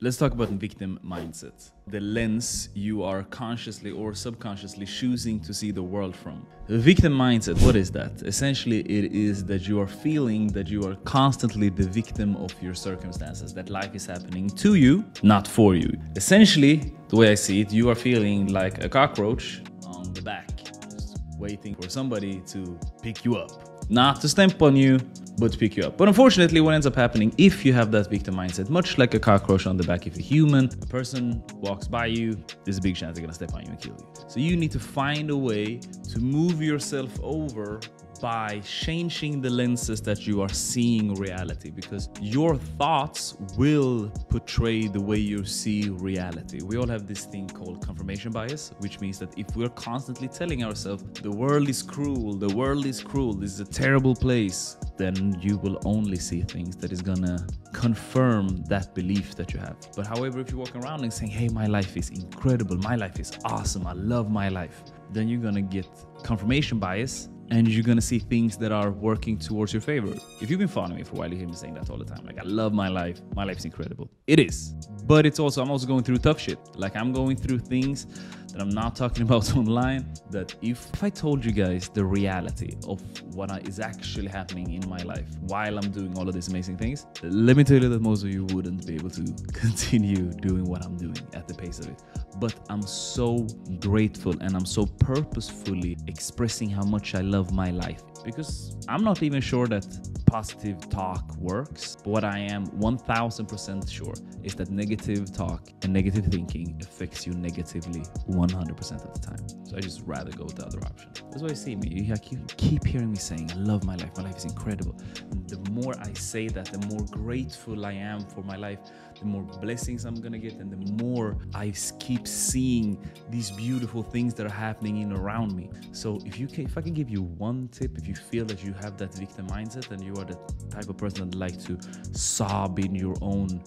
Let's talk about victim mindset. The lens you are consciously or subconsciously choosing to see the world from. The victim mindset, what is that? Essentially, it is that you are feeling that you are constantly the victim of your circumstances, that life is happening to you, not for you. Essentially, the way I see it, you are feeling like a cockroach on the back, just waiting for somebody to pick you up. Not to stamp on you, but to pick you up. But unfortunately, what ends up happening if you have that victim mindset, much like a cockroach on the back, if a person walks by you, there's a big chance they're gonna step on you and kill you. So you need to find a way to move yourself over by changing the lenses that you are seeing reality, because your thoughts will portray the way you see reality. We all have this thing called confirmation bias, which means that if we're constantly telling ourselves the world is cruel, the world is cruel, this is a terrible place, then you will only see things that is gonna confirm that belief that you have. But however, if you're walking around and saying, hey, my life is incredible, my life is awesome, I love my life, then you're gonna get confirmation bias, and you're gonna see things that are working towards your favor. If you've been following me for a while, you hear me saying that all the time. Like, I love my life is incredible. It is. But it's also, I'm also going through tough shit. Like, I'm going through things that I'm not talking about online, that if I told you guys the reality of what is actually happening in my life while I'm doing all of these amazing things, let me tell you that most of you wouldn't be able to continue doing what I'm doing at the pace of it. But I'm so grateful and I'm so purposefully expressing how much I love my life, because I'm not even sure that positive talk works. But what I am 1000% sure is that negative talk and negative thinking affects you negatively 100% of the time. So I just rather go with the other option. That's why you see me. You keep hearing me saying, I love my life is incredible. And the more I say that, the more grateful I am for my life, the more blessings I'm gonna get, and the more I keep seeing these beautiful things that are happening in around me. So if I can give you one tip, if you feel that you have that victim mindset and you are the type of person that like to sob in your own,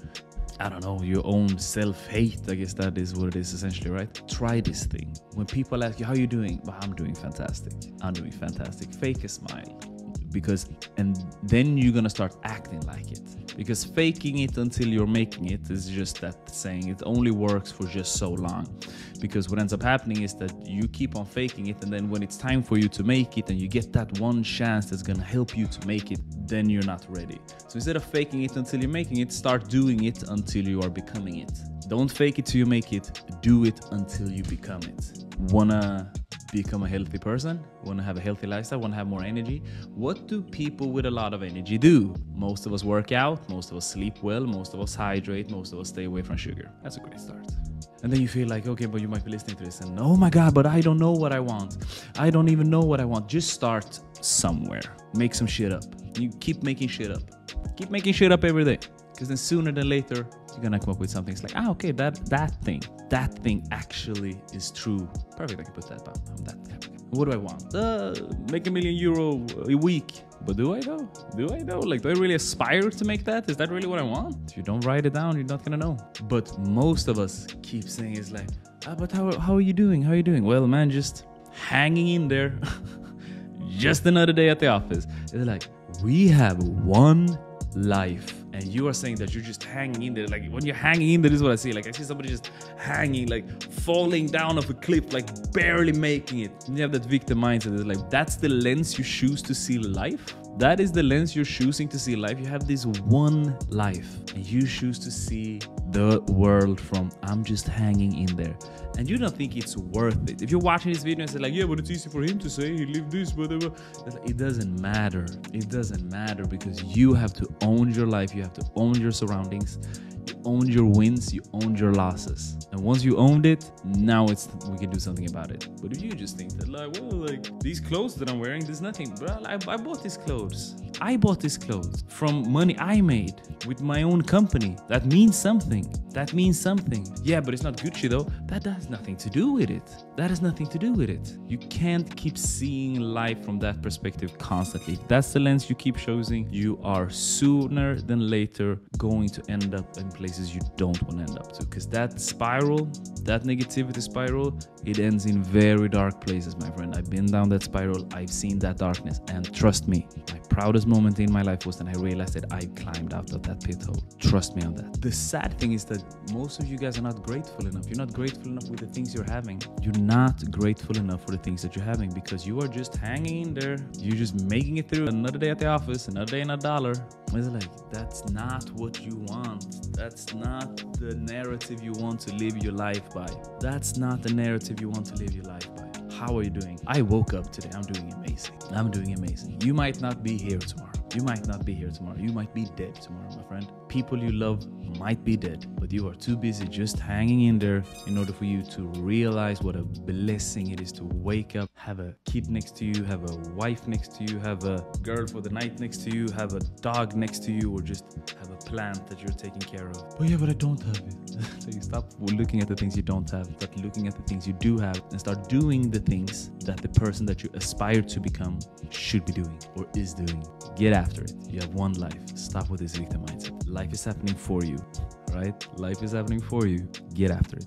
I don't know, your own self-hate, I guess that is what it is essentially, right? Try this thing. When people ask you, how are you doing? Well, I'm doing fantastic. I'm doing fantastic. Fake a smile. And then you're gonna start acting like it. Because faking it until you're making it is just that saying. It only works for just so long. Because what ends up happening is that you keep on faking it, and then when it's time for you to make it and you get that one chance that's gonna help you to make it, then you're not ready. So instead of faking it until you're making it, start doing it until you are becoming it. Don't fake it till you make it, do it until you become it. Wanna become a healthy person? Wanna have a healthy lifestyle? Wanna have more energy? What do people with a lot of energy do? Most of us work out, most of us sleep well, most of us hydrate, most of us stay away from sugar. That's a great start. And then you feel like, okay, but you might be listening to this and, oh my God, but I don't know what I want. I don't even know what I want. Just start somewhere. Make some shit up. You keep making shit up. Keep making shit up every day. Because then sooner than later, you're gonna come up with something. It's like, okay, that thing actually is true. Perfect, I can put that down. I'm that happy. What do I want? Make €1 million a week. But do I though? Do I though? Like, do I really aspire to make that? Is that really what I want? If you don't write it down, you're not gonna know. But most of us keep saying it's like, but how are you doing? How are you doing? Well, man, just hanging in there. Just another day at the office. It's like, we have one life, and you are saying that you're just hanging in there. Like, when you're hanging in there, this is what I see. Like, I see somebody just hanging, like falling down off a cliff, like barely making it. And you have that victim mindset. It's like, that's the lens you choose to see life. That is the lens you're choosing to see life. You have this one life, and you choose to see the world from, I'm just hanging in there. And you don't think it's worth it. If you're watching this video and say like, yeah, but it's easy for him to say he lived this, whatever. It doesn't matter. It doesn't matter, because you have to own your life. You have to own your surroundings. You own your wins. You own your losses. And once you owned it, now we can do something about it. But if you just think that like, well, like these clothes that I'm wearing, there's nothing. Well, I bought these clothes. I bought these clothes from money I made with my own company. That means something. That means something. Yeah, but it's not Gucci though. That has nothing to do with it. That has nothing to do with it. You can't keep seeing life from that perspective constantly. If that's the lens you keep choosing, you are sooner than later going to end up in places you don't want to end up to. Because that spiral, that negativity spiral, it ends in very dark places, my friend. I've been down that spiral. I've seen that darkness. And trust me, my proudest moment in my life was when I realized that I climbed out of that pit hole. Trust me on that. The sad thing is that most of you guys are not grateful enough. You're not grateful enough with the things you're having. You're not grateful enough for the things that you're having because you are just hanging in there. You're just making it through another day at the office, another day in $1. It's like, that's not what you want. That's not the narrative you want to live your life by. That's not the narrative you want to live your life by. How are you doing? I woke up today. I'm doing amazing. I'm doing amazing. You might not be here tomorrow. You might not be here tomorrow. You might be dead tomorrow, my friend. People you love might be dead, but you are too busy just hanging in there in order for you to realize what a blessing it is to wake up, have a kid next to you, have a wife next to you, have a girl for the night next to you, have a dog next to you, or just have a plant that you're taking care of. Oh yeah, but I don't have it. So you stop looking at the things you don't have, start looking at the things you do have, and start doing the things that the person that you aspire to become should be doing or is doing. Get after it. You have one life. Stop with this victim mindset. Life is happening for you, right? Life is happening for you. Get after it.